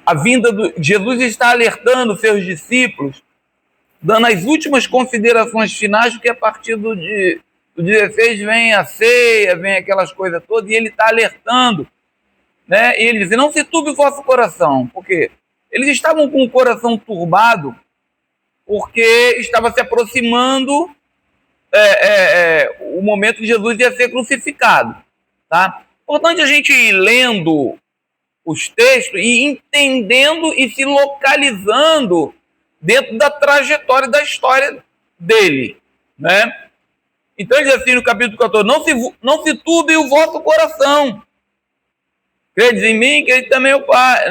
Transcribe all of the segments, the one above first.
A vinda do Jesus está alertando seus discípulos, dando as últimas considerações finais, porque a partir do 16 vem a ceia, vem aquelas coisas todas, e ele está alertando, né? E ele diz: não se turbe o vosso coração, porque eles estavam com o coração turbado, porque estava se aproximando o momento que Jesus ia ser crucificado, tá? Importante a gente ir lendo os textos e entendendo e se localizando dentro da trajetória da história dele, né? Então ele diz assim no capítulo 14: não se turbe o vosso coração, credes em mim, crede também o Pai.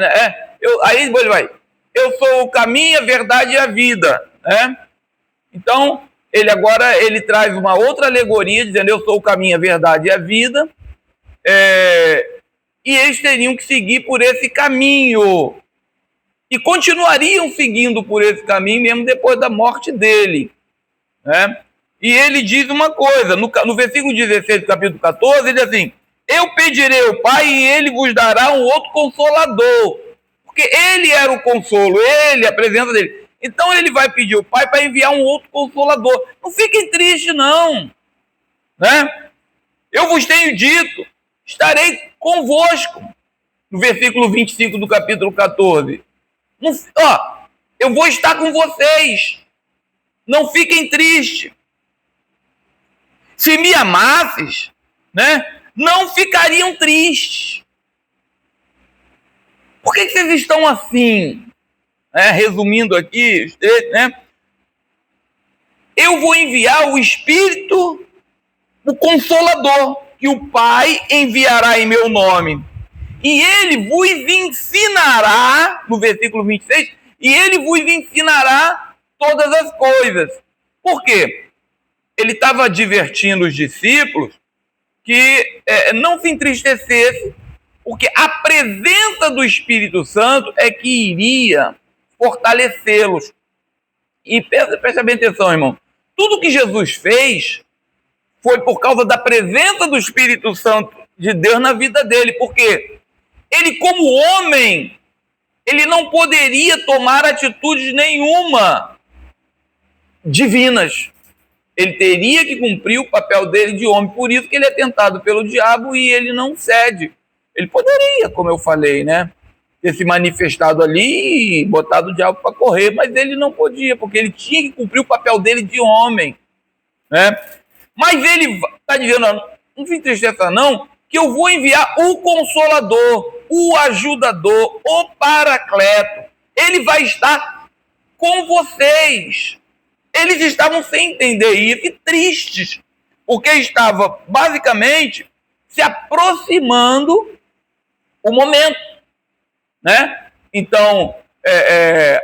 Aí ele vai: eu sou o caminho, a verdade e a vida, né? Então ele traz uma outra alegoria, dizendo: eu sou o caminho, a verdade e a vida, e eles teriam que seguir por esse caminho, e continuariam seguindo por esse caminho mesmo depois da morte dele, né? E ele diz uma coisa, no versículo 16 do capítulo 14, ele diz assim: eu pedirei ao Pai e ele vos dará um outro consolador, porque ele era o consolo, ele, a presença dele. Então ele vai pedir ao Pai para enviar um outro consolador. Não fiquem tristes, não, né? Eu vos tenho dito, estarei convosco, no versículo 25 do capítulo 14. Eu vou estar com vocês, não fiquem tristes. Se me amasses, né, não ficariam tristes. Por que vocês estão assim? Resumindo aqui, né? Eu vou enviar o Espírito, o Consolador, que o Pai enviará em meu nome. E ele vos ensinará, no versículo 26, e ele vos ensinará todas as coisas. Por quê? Ele estava advertindo os discípulos que não se entristecesse, porque a presença do Espírito Santo é que iria fortalecê-los. E presta bem atenção, irmão. Tudo que Jesus fez foi por causa da presença do Espírito Santo de Deus na vida dele. Porque ele, como homem, ele não poderia tomar atitudes nenhuma divinas. Ele teria que cumprir o papel dele de homem. Por isso que ele é tentado pelo diabo e ele não cede. Ele poderia, como eu falei, né, ter se manifestado ali e botado o diabo para correr, mas ele não podia, porque ele tinha que cumprir o papel dele de homem, né? Mas ele está dizendo: não se entristeça não, que eu vou enviar o Consolador, o Ajudador, o Paracleto. Ele vai estar com vocês. Eles estavam sem entender isso e tristes, porque estava basicamente se aproximando o momento, né? Então,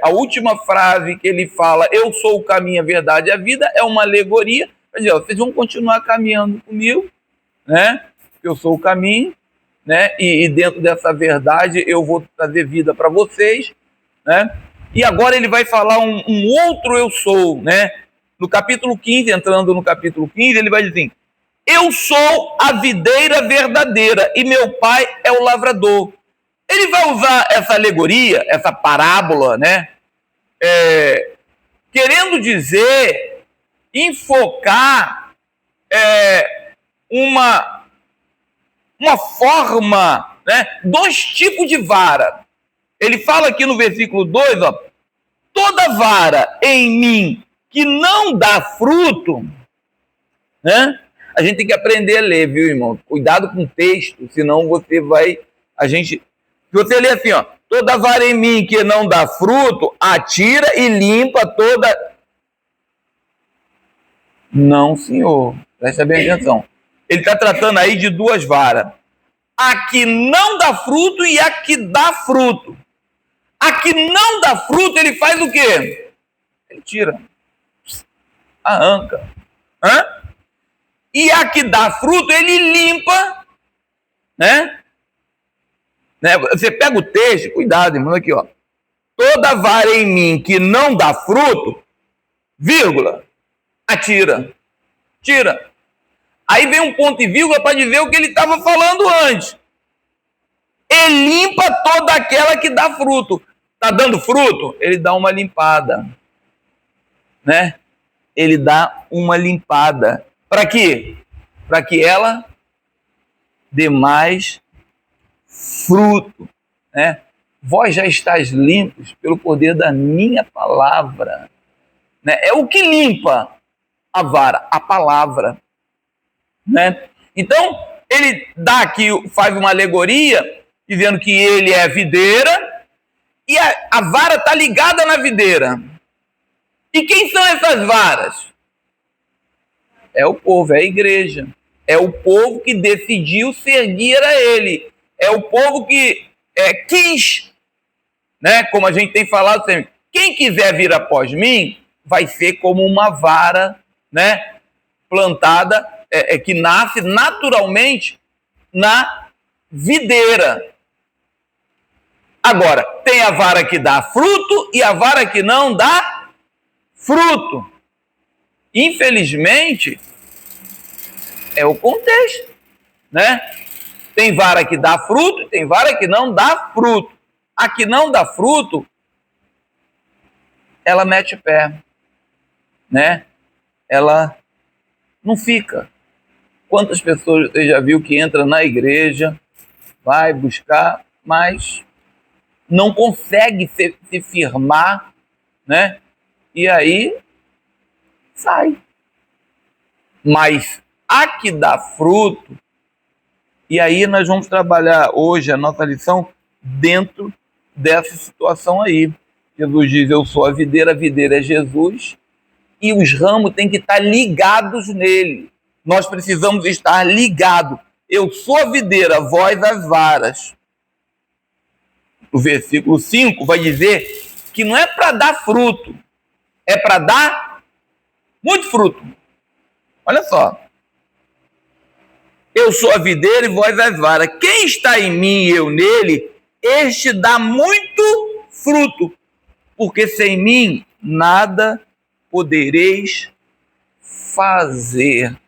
a última frase que ele fala: eu sou o caminho, a verdade e a vida, é uma alegoria. Quer dizer, vocês vão continuar caminhando comigo, né? Eu sou o caminho, né? E dentro dessa verdade eu vou trazer vida para vocês, né? E agora ele vai falar um outro eu sou, né? No capítulo 15, entrando no capítulo 15, ele vai dizer assim: eu sou a videira verdadeira e meu pai é o lavrador. Ele vai usar essa alegoria, essa parábola, né? Querendo dizer, enfocar uma forma, né? Dois tipos de vara. Ele fala aqui no versículo 2, ó: toda vara em mim que não dá fruto, né? A gente tem que aprender a ler, viu, irmão? Cuidado com o texto, senão você vai... Se você ler assim, ó: toda vara em mim que não dá fruto, atira e limpa toda... Não, senhor. Presta bem atenção. Ele está tratando aí de duas varas: a que não dá fruto e a que dá fruto. A que não dá fruto, ele faz o quê? Ele tira, arranca. E a que dá fruto, ele limpa, né? Você pega o texto, cuidado, irmão, aqui, ó: toda vara em mim que não dá fruto, vírgula, atira, tira. Aí vem um ponto e vírgula para dizer o que ele estava falando antes. Ele limpa toda aquela que dá fruto. Está dando fruto? Ele dá uma limpada, né? Ele dá uma limpada. Para quê? Para que ela dê mais fruto, né? Vós já estáis limpos pelo poder da minha palavra, né? É o que limpa a vara, a palavra, né? Então, ele dá aqui, faz uma alegoria, dizendo que ele é a videira e a vara está ligada na videira. E quem são essas varas? É o povo, é a igreja. É o povo que decidiu seguir a ele. É o povo que quis, né? Como a gente tem falado sempre, quem quiser vir após mim, vai ser como uma vara, né? Plantada, que nasce naturalmente na videira. Agora, tem a vara que dá fruto e a vara que não dá fruto. Infelizmente, é o contexto, né? Tem vara que dá fruto e tem vara que não dá fruto. A que não dá fruto, ela mete pé, né? Ela não fica. Quantas pessoas você já viu que entra na igreja, vai buscar, mas não consegue se firmar, né? E aí sai. Mas a que dá fruto, e aí nós vamos trabalhar hoje a nossa lição dentro dessa situação aí. Jesus diz, eu sou a videira é Jesus, e os ramos têm que estar ligados nele. Nós precisamos estar ligados. Eu sou a videira, vós as varas. O versículo 5 vai dizer que não é para dar fruto, é para dar muito fruto. Olha só. Eu sou a videira e vós as varas. Quem está em mim e eu nele, este dá muito fruto, porque sem mim nada podereis fazer.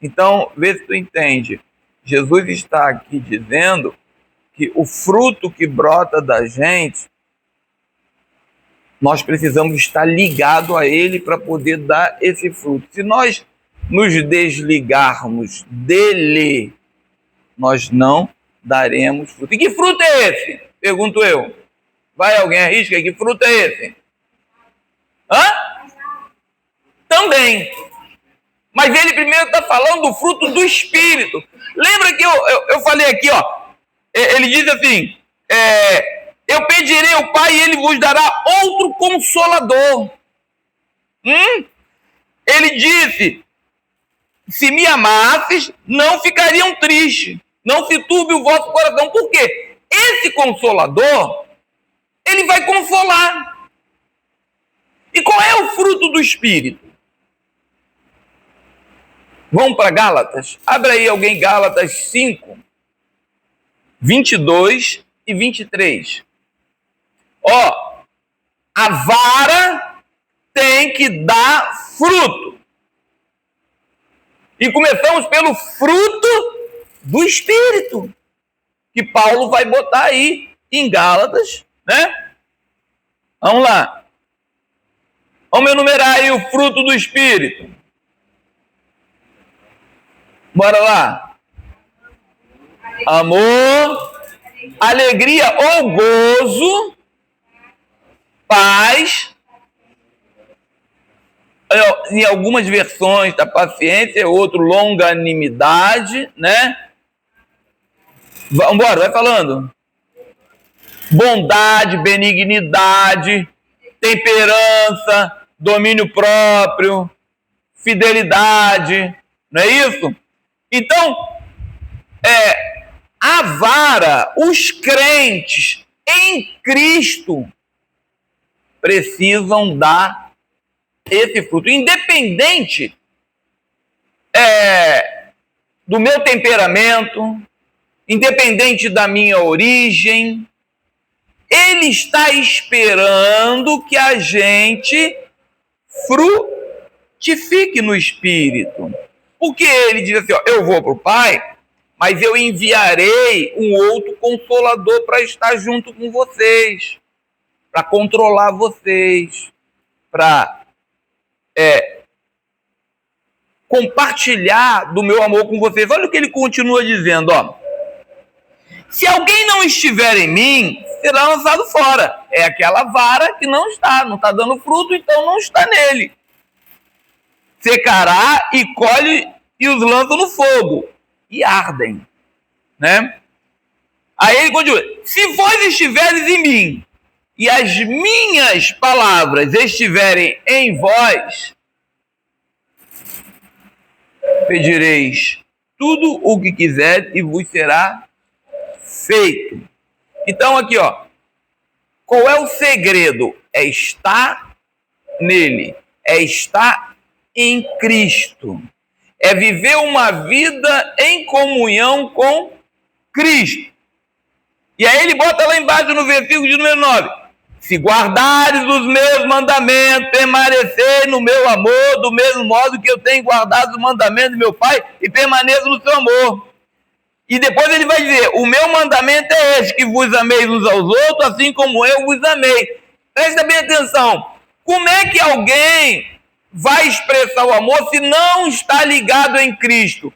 Então, vê se tu entende. Jesus está aqui dizendo que o fruto que brota da gente, nós precisamos estar ligado a ele para poder dar esse fruto. Se nós nos desligarmos dele, nós não daremos fruto. E que fruto é esse? Pergunto eu. Vai, alguém arrisca? Que fruto é esse? Hã? Também. Mas ele primeiro está falando do fruto do Espírito. Lembra que eu falei aqui, ó. Ele diz assim, eu pedirei ao Pai e ele vos dará outro Consolador. Ele disse, se me amasses, não ficariam tristes. Não se turbe o vosso coração. Por quê? Esse Consolador, ele vai consolar. E qual é o fruto do Espírito? Vamos para Gálatas? Abre aí alguém Gálatas 5, 22 e 23. Ó, a vara tem que dar fruto. E começamos pelo fruto do Espírito, que Paulo vai botar aí em Gálatas, né? Vamos lá. Vamos enumerar aí o fruto do Espírito. Bora lá. Amor, alegria ou gozo, paz. Em algumas versões da paciência, outro longanimidade, né? Vamos embora, vai falando. Bondade, benignidade, temperança, domínio próprio, fidelidade, não é isso? Então, a vara, os crentes em Cristo precisam dar esse fruto, independente do meu temperamento, independente da minha origem. Ele está esperando que a gente frutifique no Espírito. Porque ele diz assim, ó, eu vou para o Pai, mas eu enviarei um outro consolador para estar junto com vocês, para controlar vocês, para compartilhar do meu amor com vocês. Olha o que ele continua dizendo, ó. Se alguém não estiver em mim, será lançado fora. É aquela vara que não está dando fruto, então não está nele. Secará e colhe e os lançam no fogo e ardem, né? Aí ele continua: se vós estiveres em mim e as minhas palavras estiverem em vós, pedireis tudo o que quiser e vos será feito. Então aqui, ó, qual é o segredo? É estar nele, é estar em Cristo, é viver uma vida em comunhão com Cristo. E aí ele bota lá embaixo no versículo de número 9: se guardares os meus mandamentos, permanecer no meu amor, do mesmo modo que eu tenho guardado os mandamentos do meu Pai e permaneço no seu amor. E depois ele vai dizer: o meu mandamento é esse, que vos ameis uns aos outros, assim como eu vos amei. Presta bem atenção. Como é que alguém vai expressar o amor se não está ligado em Cristo?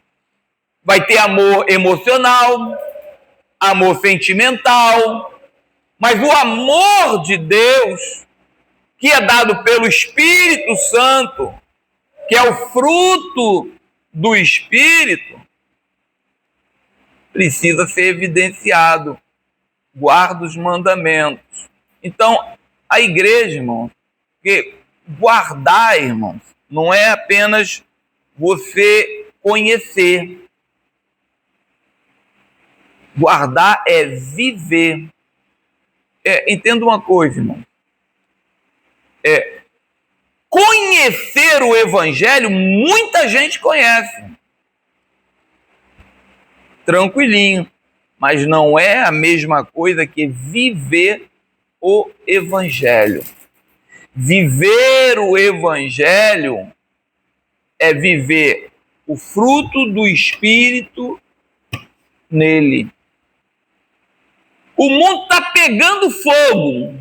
Vai ter amor emocional, amor sentimental, mas o amor de Deus, que é dado pelo Espírito Santo, que é o fruto do Espírito, precisa ser evidenciado. Guarda os mandamentos. Então, a igreja, irmão, porque guardar, irmãos, não é apenas você conhecer. Guardar é viver. Entenda uma coisa, irmão. Conhecer o Evangelho, muita gente conhece. Tranquilinho. Mas não é a mesma coisa que viver o Evangelho. Viver o Evangelho é viver o fruto do Espírito nele. O mundo está pegando fogo.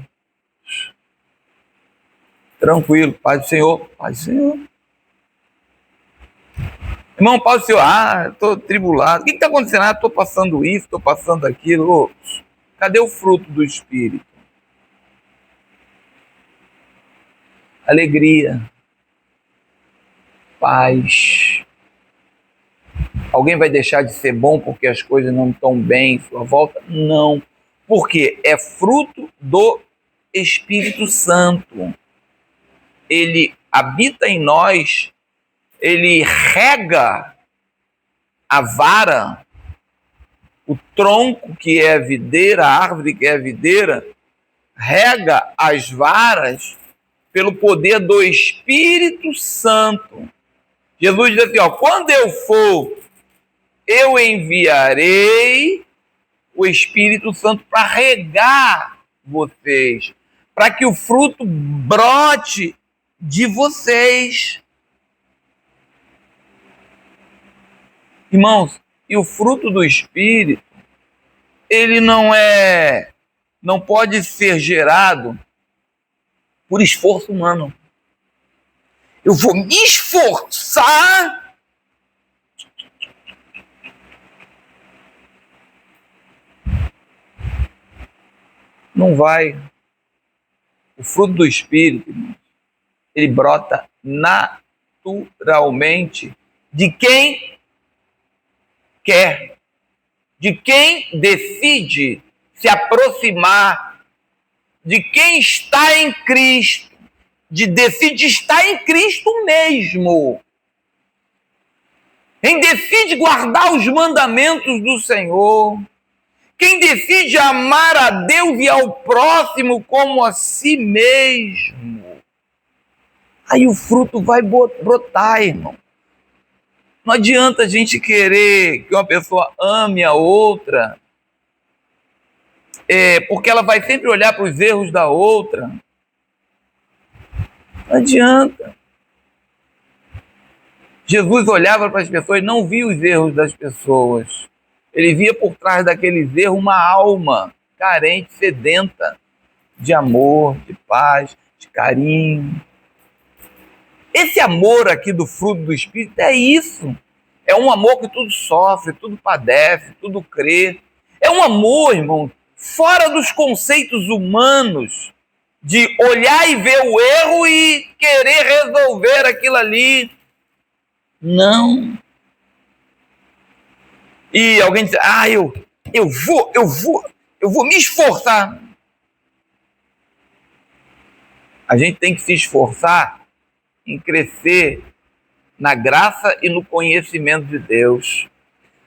Tranquilo, paz do Senhor, paz do Senhor. Irmão, paz do Senhor, estou tribulado. O que está acontecendo? Estou passando isso, estou passando aquilo. Cadê o fruto do Espírito? Alegria, paz. Alguém vai deixar de ser bom porque as coisas não estão bem em sua volta? Não. Porque é fruto do Espírito Santo. Ele habita em nós, ele rega a vara, o tronco que é a videira, a árvore que é a videira, rega as varas pelo poder do Espírito Santo. Jesus diz assim, quando eu for, eu enviarei o Espírito Santo para regar vocês, para que o fruto brote de vocês. Irmãos, e o fruto do Espírito, ele não pode ser gerado por esforço humano. Eu vou me esforçar não vai. O fruto do Espírito, irmãos, ele brota naturalmente de quem quer, de quem decide se aproximar, de quem está em Cristo, decide estar em Cristo mesmo. Quem decide guardar os mandamentos do Senhor, quem decide amar a Deus e ao próximo como a si mesmo. Aí o fruto vai brotar, irmão. Não adianta a gente querer que uma pessoa ame a outra, porque ela vai sempre olhar para os erros da outra. Não adianta. Jesus olhava para as pessoas e não via os erros das pessoas. Ele via por trás daqueles erros uma alma carente, sedenta de amor, de paz, de carinho. Esse amor aqui do fruto do Espírito é isso. É um amor que tudo sofre, tudo padece, tudo crê. É um amor, irmão, fora dos conceitos humanos de olhar e ver o erro e querer resolver aquilo ali. Não. E alguém diz, eu vou me esforçar. A gente tem que se esforçar em crescer na graça e no conhecimento de Deus.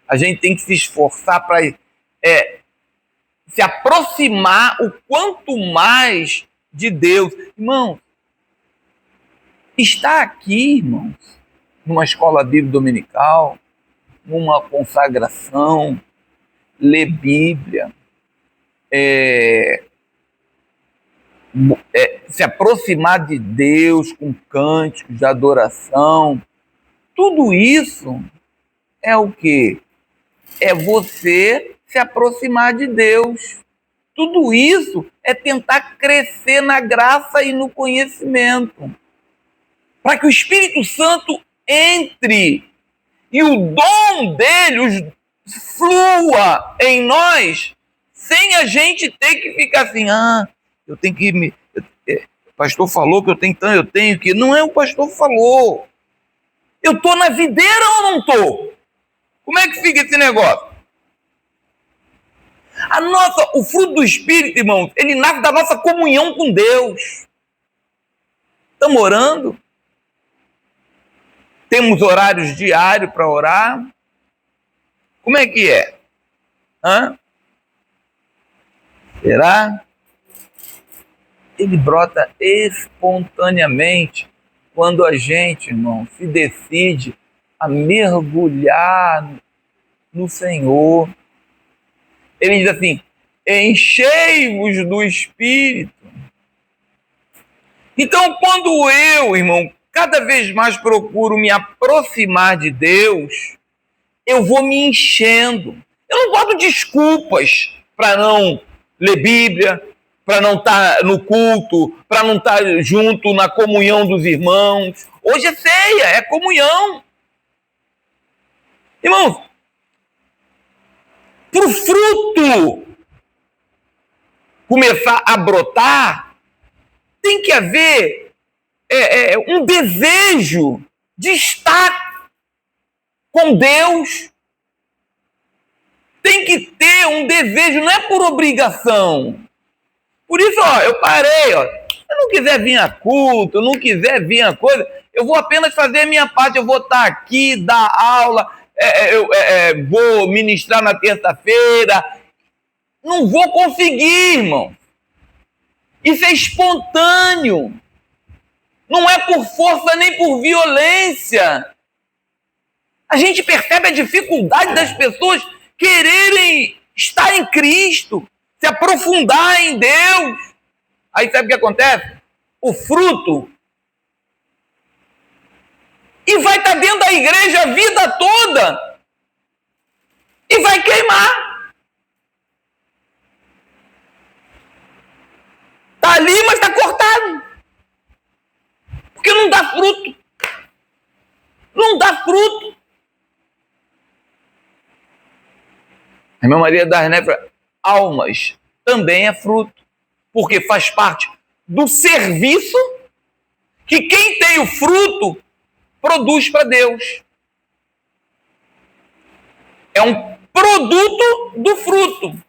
A gente tem que se esforçar para se aproximar o quanto mais de Deus. Irmãos, está aqui, irmãos, numa escola bíblica dominical, numa consagração, ler Bíblia, se aproximar de Deus com cânticos de adoração, tudo isso é o quê? É você se aproximar de Deus. Tudo isso é tentar crescer na graça e no conhecimento. Para que o Espírito Santo entre e o dom dele flua em nós, sem a gente ter que ficar assim, eu tenho que o pastor falou que eu tenho que... Não é o pastor falou. Eu estou na videira ou não estou? Como é que fica esse negócio? O fruto do Espírito, irmãos, ele nasce da nossa comunhão com Deus. Estamos orando? Temos horários diários para orar? Como é que é? Será? Ele brota espontaneamente quando a gente, irmão, se decide a mergulhar no Senhor. Ele diz assim, enchei-vos do Espírito. Então, quando eu, irmão, cada vez mais procuro me aproximar de Deus, eu vou me enchendo. Eu não boto desculpas para não ler Bíblia, para não estar no culto, para não estar junto na comunhão dos irmãos. Hoje é ceia, é comunhão. Irmãos, para o fruto começar a brotar, tem que haver um desejo de estar com Deus. Tem que ter um desejo, não é por obrigação. Por isso, eu parei, se eu não quiser vir a culto, não quiser vir a coisa, eu vou apenas fazer a minha parte, eu vou estar aqui, dar aula, vou ministrar na terça-feira. Não vou conseguir, irmão. Isso é espontâneo. Não é por força nem por violência. A gente percebe a dificuldade das pessoas quererem estar em Cristo, se aprofundar em Deus. Aí sabe o que acontece? O fruto. E vai estar dentro da igreja a vida toda. E vai queimar. Está ali, mas está cortado. Porque não dá fruto. Não dá fruto. A irmã Maria das Neves, almas também é fruto, porque faz parte do serviço que quem tem o fruto produz para Deus. É um produto do fruto.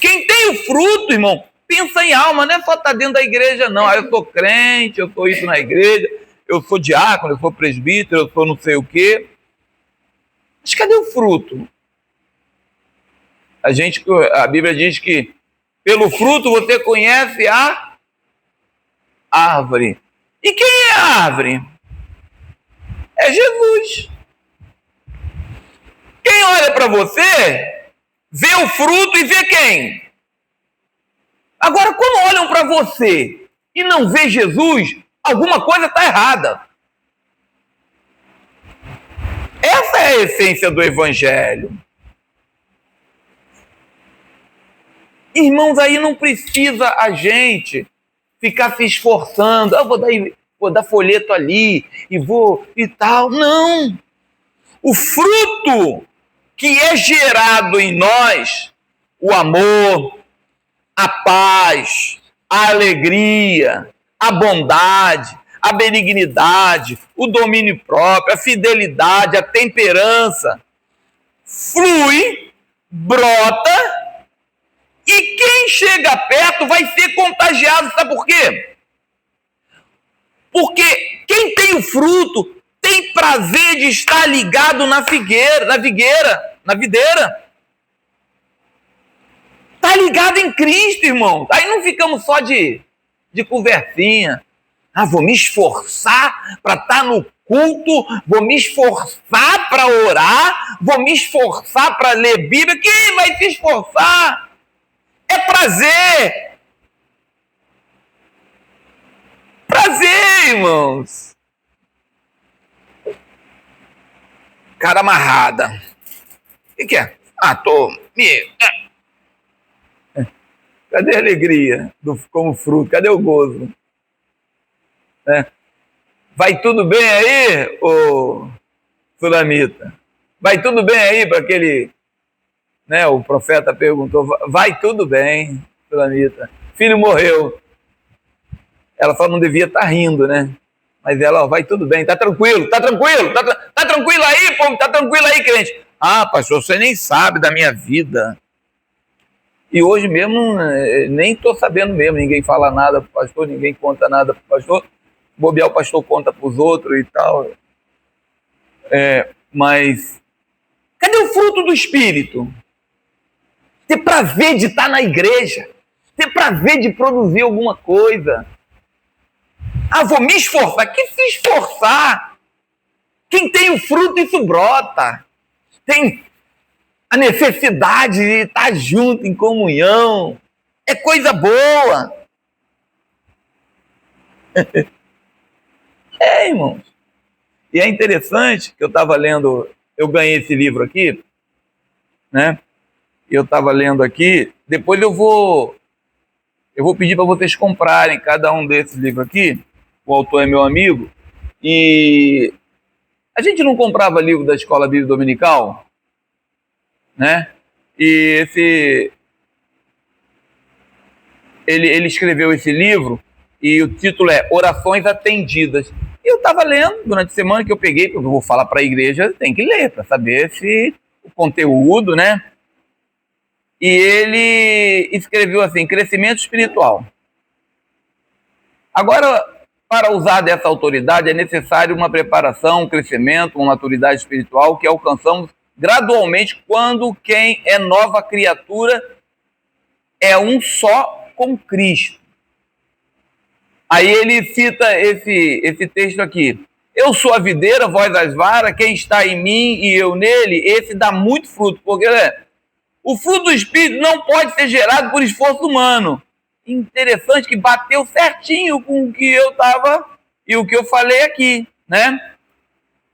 Quem tem o fruto, irmão, pensa em alma, não é só estar dentro da igreja, não. Eu sou crente, eu sou isso na igreja, eu sou diácono, eu sou presbítero, eu sou não sei o quê. Mas cadê o fruto? A Bíblia diz que pelo fruto você conhece a árvore. E quem é a árvore? É Jesus. Quem olha para você, vê o fruto e vê quem? Agora, quando olham para você e não vê Jesus, alguma coisa está errada. Essa é a essência do Evangelho. Irmãos, aí não precisa a gente ficar se esforçando. Vou dar folheto ali e vou e tal. Não! O fruto que é gerado em nós, o amor, a paz, a alegria, a bondade, a benignidade, o domínio próprio, a fidelidade, a temperança, flui, brota, e quem chega perto vai ser contagiado. Sabe por quê? Porque quem tem o fruto tem prazer de estar ligado na videira. Está ligado em Cristo, irmão. Aí não ficamos só de conversinha. Vou me esforçar para estar no culto, vou me esforçar para orar, vou me esforçar para ler Bíblia. Quem vai se esforçar? É prazer. Prazer, irmãos. Cara amarrada. O que é? Cadê a alegria como fruto? Cadê o gozo? Vai tudo bem aí, ô Sulamita? Vai tudo bem aí para aquele... o profeta perguntou, vai tudo bem, Sulamita. Filho morreu. Ela só não devia estar rindo, né? Mas ela, vai tudo bem, tá tranquilo aí, povo, tá tranquilo aí, crente. Pastor, você nem sabe da minha vida. E hoje mesmo, nem estou sabendo mesmo, ninguém fala nada pro pastor, ninguém conta nada pro pastor. Bobear, o pastor conta pros outros e tal. Mas, cadê o fruto do Espírito? Ter prazer de estar na igreja, ter prazer de produzir alguma coisa. Vou me esforçar. Que se esforçar? Quem tem o fruto, isso brota. Tem a necessidade de estar junto em comunhão. É coisa boa. Irmãos. E é interessante que eu estava lendo, eu ganhei esse livro aqui, né? E eu estava lendo aqui, depois eu vou pedir para vocês comprarem cada um desses livros aqui. O autor é meu amigo, e a gente não comprava livro da Escola Bíblica Dominical, né? E ele escreveu esse livro, e o título é Orações Atendidas. E eu estava lendo durante a semana, que eu peguei, porque eu vou falar para a igreja, tem que ler, para saber se o conteúdo, né? E ele escreveu assim, crescimento espiritual. Agora, para usar dessa autoridade, é necessário uma preparação, um crescimento, uma maturidade espiritual que alcançamos gradualmente quando quem é nova criatura é um só com Cristo. Aí ele cita esse texto aqui. Eu sou a videira, vós as varas, quem está em mim e eu nele, esse dá muito fruto, porque o fruto do Espírito não pode ser gerado por esforço humano. Interessante que bateu certinho com o que eu estava e o que eu falei aqui, né?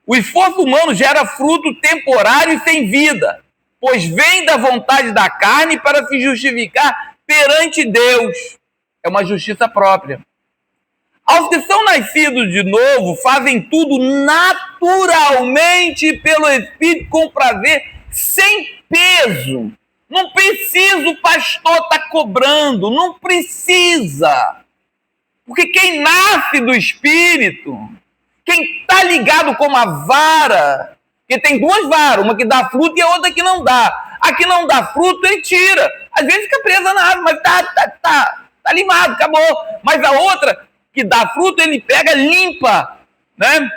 O esforço humano gera fruto temporário e sem vida, pois vem da vontade da carne para se justificar perante Deus. É uma justiça própria. Aos que são nascidos de novo, fazem tudo naturalmente pelo Espírito com prazer, sem peso. Não precisa o pastor estar cobrando, não precisa. Porque quem nasce do Espírito, quem está ligado com uma vara, porque tem duas varas, uma que dá fruto e a outra que não dá. A que não dá fruto, ele tira. Às vezes fica presa na árvore, mas tá limado, acabou. Mas a outra que dá fruto, ele pega, limpa, né?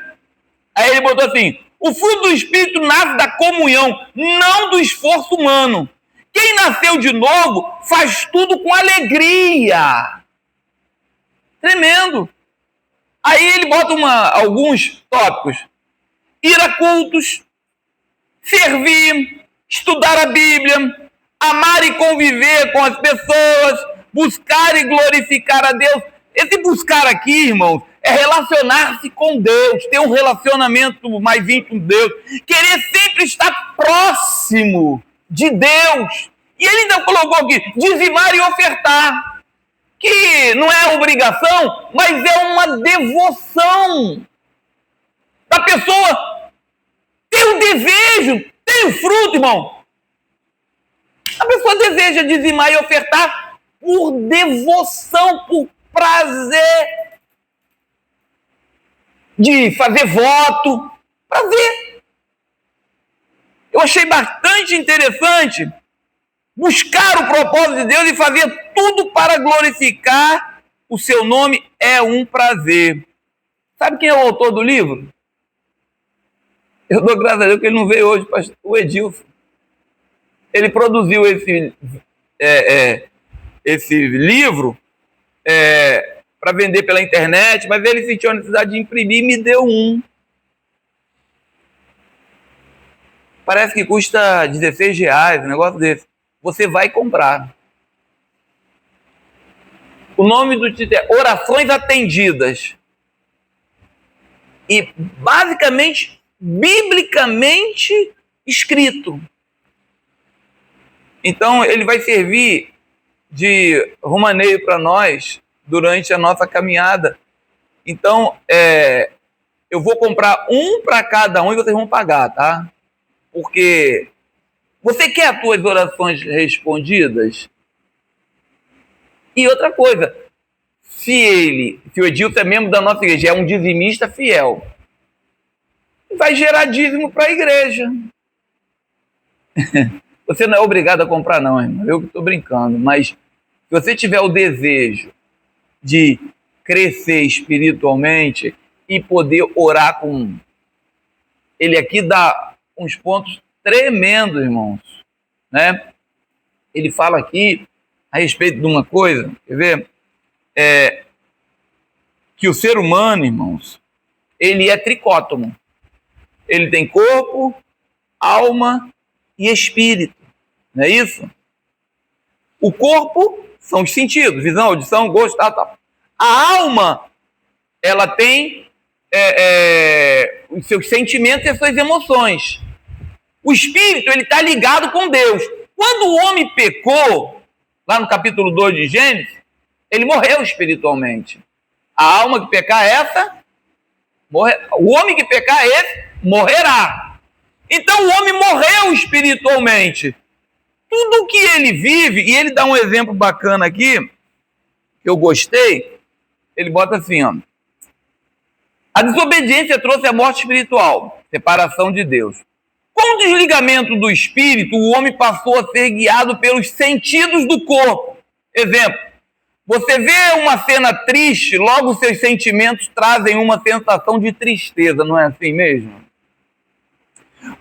Aí ele botou assim, o fruto do Espírito nasce da comunhão, não do esforço humano. Quem nasceu de novo faz tudo com alegria. Tremendo. Aí ele bota alguns tópicos. Ir a cultos, servir, estudar a Bíblia, amar e conviver com as pessoas, buscar e glorificar a Deus. Esse buscar aqui, irmãos, é relacionar-se com Deus, ter um relacionamento mais íntimo com Deus, querer sempre estar próximo de Deus. E ele ainda colocou aqui, dizimar e ofertar, que não é obrigação, mas é uma devoção da pessoa ter o desejo, tem o fruto, irmão. A pessoa deseja dizimar e ofertar por devoção, por prazer, de fazer voto, prazer. Eu achei bastante interessante buscar o propósito de Deus e fazer tudo para glorificar o seu nome é um prazer. Sabe quem é o autor do livro? Eu dou graças a Deus que ele não veio hoje, o Edilson. Ele produziu esse livro para vender pela internet, mas ele sentiu a necessidade de imprimir e me deu um. Parece que custa R$16, um negócio desse. Você vai comprar. O nome do título é Orações Atendidas. E basicamente, biblicamente escrito. Então, ele vai servir de rumaneio para nós durante a nossa caminhada. Então, eu vou comprar um para cada um e vocês vão pagar, tá? Porque você quer as suas orações respondidas? E outra coisa, se o Edilson é membro da nossa igreja, é um dizimista fiel, vai gerar dízimo para a igreja. Você não é obrigado a comprar não, irmão. Eu estou brincando, mas se você tiver o desejo de crescer espiritualmente e poder orar com... Ele aqui dá uns pontos tremendos, irmãos, né? Ele fala aqui a respeito de uma coisa, quer ver? Que o ser humano, irmãos, ele é tricótomo. Ele tem corpo, alma e espírito, não é isso? O corpo são os sentidos, visão, audição, gosto, tal. A alma, ela tem os seus sentimentos e as suas emoções. O espírito, ele está ligado com Deus. Quando o homem pecou, lá no capítulo 2 de Gênesis, ele morreu espiritualmente. A alma que pecar o homem que pecar esse, morrerá. Então o homem morreu espiritualmente. Tudo que ele vive, e ele dá um exemplo bacana aqui, que eu gostei, ele bota assim, ó. A desobediência trouxe a morte espiritual, separação de Deus. Com o desligamento do espírito, o homem passou a ser guiado pelos sentidos do corpo. Exemplo, você vê uma cena triste, logo seus sentimentos trazem uma sensação de tristeza, não é assim mesmo?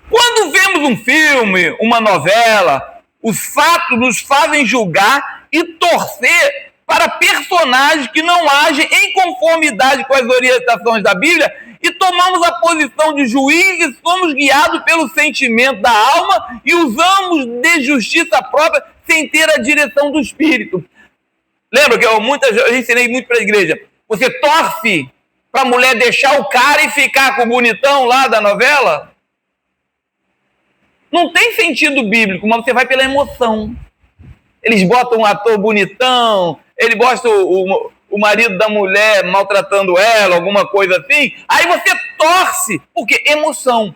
Quando vemos um filme, uma novela, os fatos nos fazem julgar e torcer para personagens que não agem em conformidade com as orientações da Bíblia e tomamos a posição de juiz e somos guiados pelo sentimento da alma e usamos de justiça própria sem ter a direção do Espírito. Lembra que eu ensinei muito para a igreja? Você torce para a mulher deixar o cara e ficar com o bonitão lá da novela? Não tem sentido bíblico, mas você vai pela emoção. Eles botam um ator bonitão, ele gosta o marido da mulher maltratando ela, alguma coisa assim, aí você torce, porque emoção.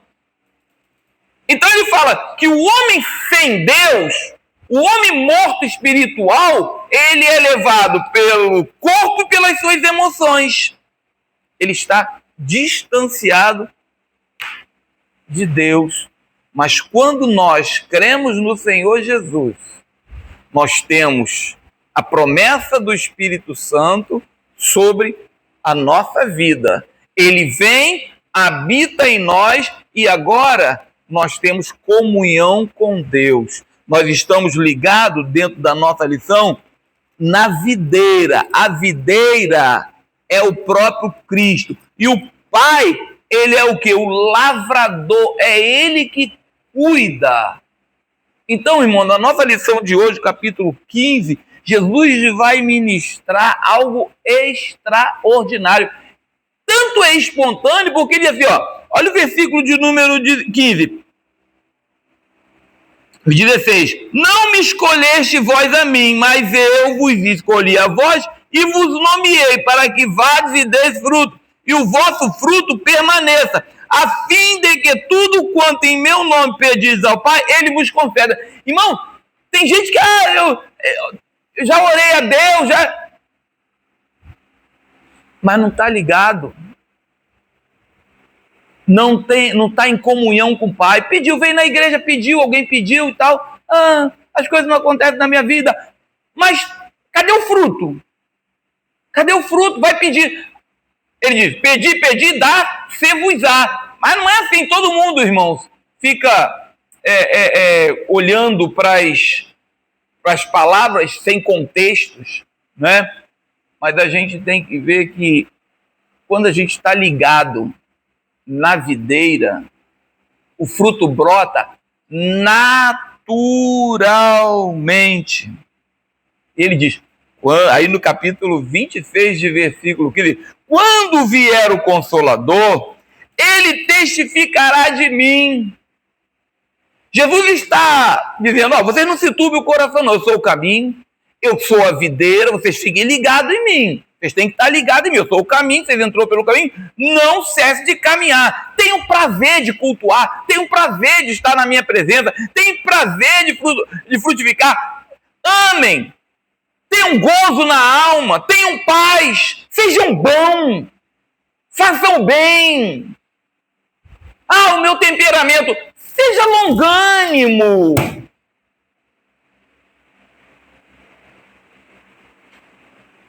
Então ele fala que o homem sem Deus, o homem morto espiritual, ele é levado pelo corpo e pelas suas emoções. Ele está distanciado de Deus. Mas quando nós cremos no Senhor Jesus, nós temos a promessa do Espírito Santo sobre a nossa vida. Ele vem, habita em nós e agora nós temos comunhão com Deus. Nós estamos ligados dentro da nossa lição na videira. A videira é o próprio Cristo. E o Pai, ele é o quê? O lavrador. É ele que cuida. Então, irmão, na nossa lição de hoje, capítulo 15, Jesus vai ministrar algo extraordinário. Tanto é espontâneo, porque ele diz assim, ó, olha o versículo de número 15. O 16: não me escolheste vós a mim, mas eu vos escolhi a vós e vos nomeei para que vades e deis fruto, e o vosso fruto permaneça, a fim de que tudo quanto em meu nome pedis ao Pai, Ele vos conceda. Irmão, tem gente que, eu já orei a Deus, mas não está ligado. Não está em comunhão com o Pai. Pediu, veio na igreja, pediu, alguém pediu e tal. As coisas não acontecem na minha vida. Mas cadê o fruto? Cadê o fruto? Vai pedir. Ele diz, pedi, dá, se-vos-á. Mas não é assim, todo mundo, irmãos, fica olhando para as palavras sem contextos, né? Mas a gente tem que ver que quando a gente está ligado na videira, o fruto brota naturalmente. Ele diz, aí no capítulo 26 de versículo 15, quando vier o Consolador, ele testificará de mim. Jesus está dizendo, vocês não se turbem o coração não, eu sou o caminho, eu sou a videira, vocês fiquem ligados em mim. Vocês têm que estar ligados em mim. Eu sou o caminho, vocês entrou pelo caminho. Não cesse de caminhar. Tenham prazer de cultuar. Tenham prazer de estar na minha presença. Tenham prazer de frutificar. Amem. Tenham gozo na alma. Tenham paz. Sejam bons. Façam bem. O meu temperamento. Seja longânimo.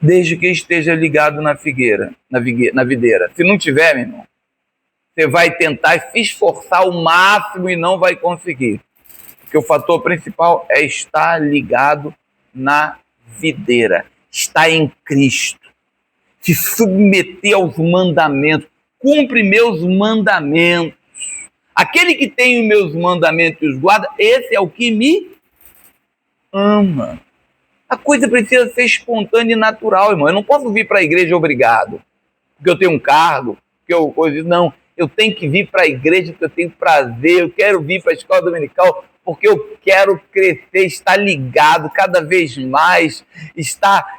Desde que esteja ligado na figueira, na videira. Se não tiver, meu irmão, você vai tentar se esforçar ao máximo e não vai conseguir. Porque o fator principal é estar ligado na videira, estar em Cristo, se submeter aos mandamentos, cumpre meus mandamentos. Aquele que tem os meus mandamentos e os guarda, esse é o que me ama. A coisa precisa ser espontânea e natural, irmão. Eu não posso vir para a igreja obrigado, porque eu tenho um cargo, não. Eu tenho que vir para a igreja porque eu tenho prazer, eu quero vir para a escola dominical porque eu quero crescer, estar ligado cada vez mais,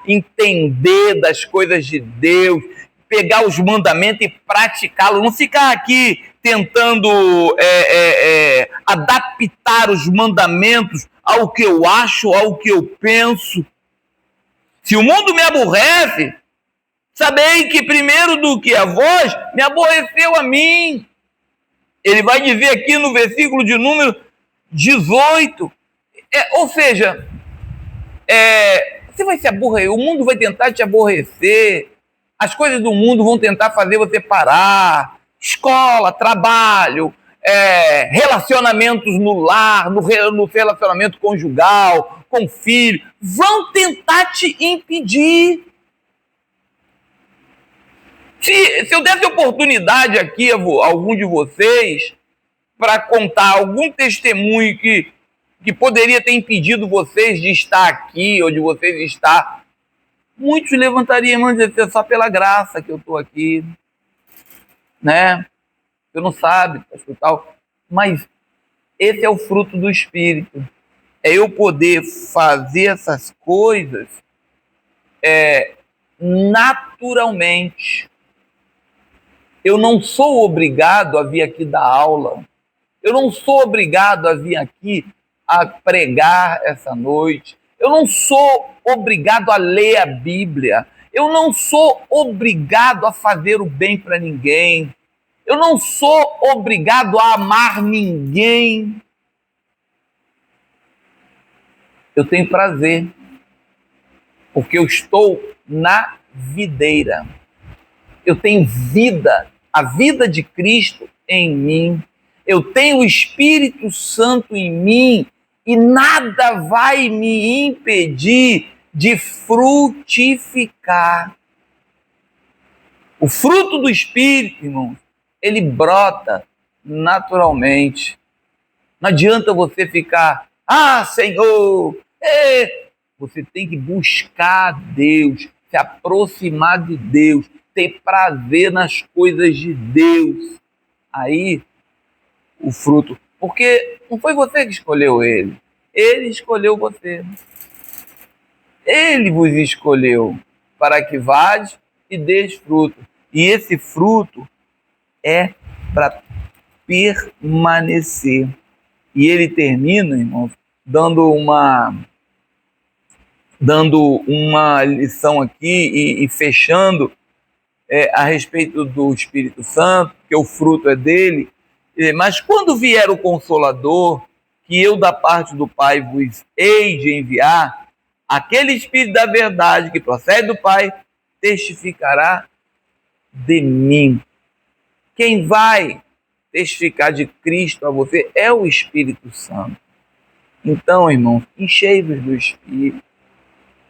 entender das coisas de Deus, pegar os mandamentos e praticá-los, não ficar aqui tentando adaptar os mandamentos ao que eu acho, ao que eu penso. Se o mundo me aborrece, sabei que primeiro do que a vós, me aborreceu a mim. Ele vai dizer aqui no versículo de número 18. Ou seja, você vai se aborrecer, o mundo vai tentar te aborrecer, as coisas do mundo vão tentar fazer você parar, escola, trabalho, relacionamentos no lar, no relacionamento conjugal, com filho, vão tentar te impedir. Se eu desse oportunidade aqui a algum de vocês para contar algum testemunho que poderia ter impedido vocês de estar aqui ou de vocês estar, muitos levantariam a mão e dizeriam, só pela graça que eu estou aqui, né? Você não sabe, tal. Mas esse é o fruto do Espírito. É eu poder fazer essas coisas naturalmente. Eu não sou obrigado a vir aqui dar aula. Eu não sou obrigado a vir aqui a pregar essa noite. Eu não sou obrigado a ler a Bíblia. Eu não sou obrigado a fazer o bem para ninguém. Eu não sou obrigado a amar ninguém. Eu tenho prazer, porque eu estou na videira. Eu tenho vida, a vida de Cristo em mim. Eu tenho o Espírito Santo em mim e nada vai me impedir de frutificar. O fruto do Espírito, irmãos, ele brota naturalmente. Não adianta você ficar, Senhor, você tem que buscar Deus, se aproximar de Deus, ter prazer nas coisas de Deus. Aí, o fruto, porque não foi você que escolheu ele, Ele escolheu você. Ele vos escolheu para que vades e deis fruto. E esse fruto é para permanecer. E ele termina, irmãos, dando uma lição aqui e fechando a respeito do Espírito Santo, que o fruto é dele. Mas quando vier o Consolador, que eu da parte do Pai vos hei de enviar, aquele Espírito da verdade que procede do Pai testificará de mim. Quem vai testificar de Cristo a você é o Espírito Santo. Então, irmãos, enchei-vos do Espírito,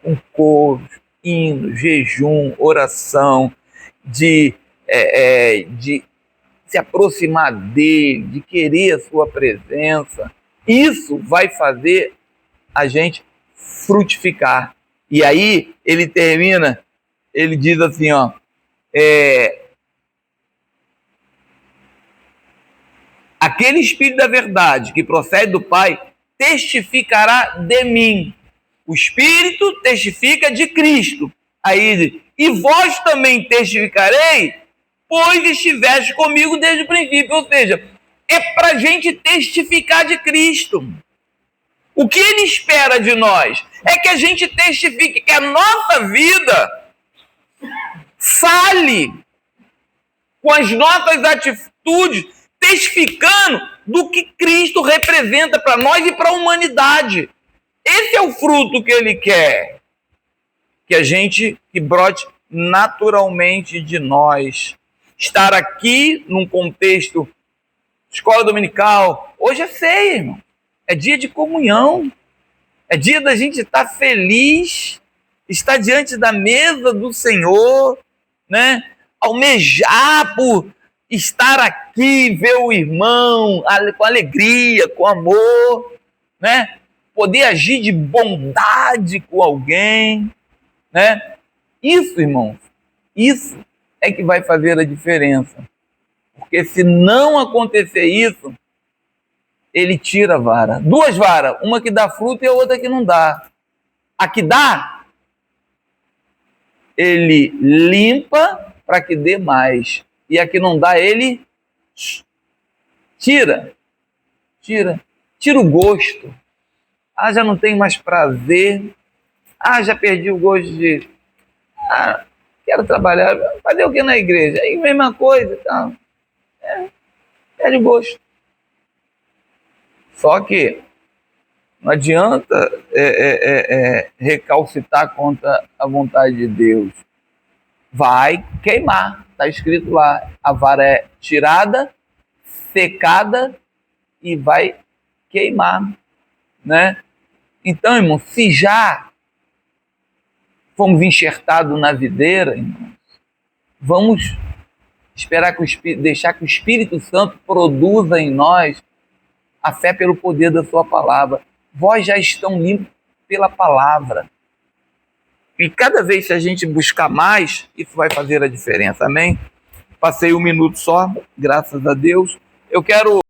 com coros, hinos, jejum, oração, de se aproximar dele, de querer a sua presença. Isso vai fazer a gente frutificar. E aí ele termina, ele diz assim, aquele Espírito da verdade que procede do Pai testificará de mim. O Espírito testifica de Cristo. Aí, e vós também testificarei, pois estiveste comigo desde o princípio. Ou seja, é para a gente testificar de Cristo. O que ele espera de nós é que a gente testifique, que a nossa vida fale com as nossas atitudes, testificando do que Cristo representa para nós e para a humanidade. Esse é o fruto que ele quer. Que brote naturalmente de nós. Estar aqui num contexto escola dominical. Hoje é ceia, irmão. É dia de comunhão. É dia da gente estar feliz, estar diante da mesa do Senhor, né? Almejar por estar aqui, ver o irmão com alegria, com amor, né? Poder agir de bondade com alguém, né? Isso, irmãos, isso é que vai fazer a diferença. Porque se não acontecer isso, ele tira a vara. Duas varas, uma que dá fruto e a outra que não dá. A que dá, ele limpa para que dê mais. E a que não dá, ele tira o gosto. Já não tenho mais prazer. Já perdi o gosto de... quero trabalhar. Fazer o que na igreja? Aí, mesma coisa. Então, perde o gosto. Só que não adianta recalcitar contra a vontade de Deus. Vai queimar. Está escrito lá. A vara é tirada, secada e vai queimar, né? Então, irmão, se já fomos enxertados na videira, irmãos, vamos esperar deixar que o Espírito Santo produza em nós a fé pelo poder da sua palavra. Vós já estão limpos pela palavra. E cada vez que a gente buscar mais, isso vai fazer a diferença. Amém? Passei 1 minuto só, graças a Deus. Eu quero